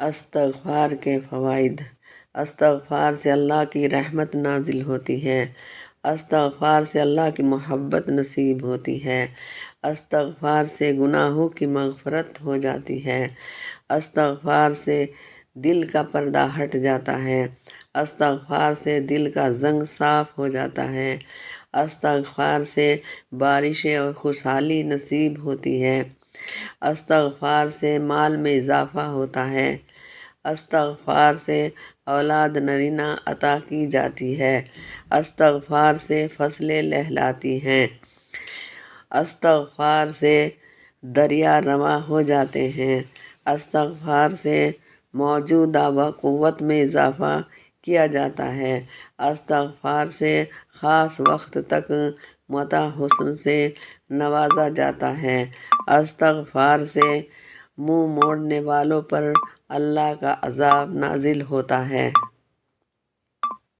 استغفار کے فوائد۔ استغفار سے اللہ کی رحمت نازل ہوتی ہے۔ استغفار سے اللہ کی محبت نصیب ہوتی ہے۔ استغفار سے گناہوں کی مغفرت ہو جاتی ہے۔ استغفار سے دل کا پردہ ہٹ جاتا ہے۔ استغفار سے دل کا زنگ صاف ہو جاتا ہے۔ استغفار سے بارشیں اور خوشحالی نصیب ہوتی ہے۔ استغفار سے مال میں اضافہ ہوتا ہے۔ استغفار سے اولاد نرینہ عطا کی جاتی ہے۔ استغفار سے فصلیں لہلاتی ہیں۔ استغفار سے دریا رواں ہو جاتے ہیں۔ استغفار سے موجودہ قوت میں اضافہ کیا جاتا ہے۔ استغفار سے خاص وقت تک متاع حسن سے نوازا جاتا ہے۔ استغفار سے منہ موڑنے والوں پر اللہ کا عذاب نازل ہوتا ہے۔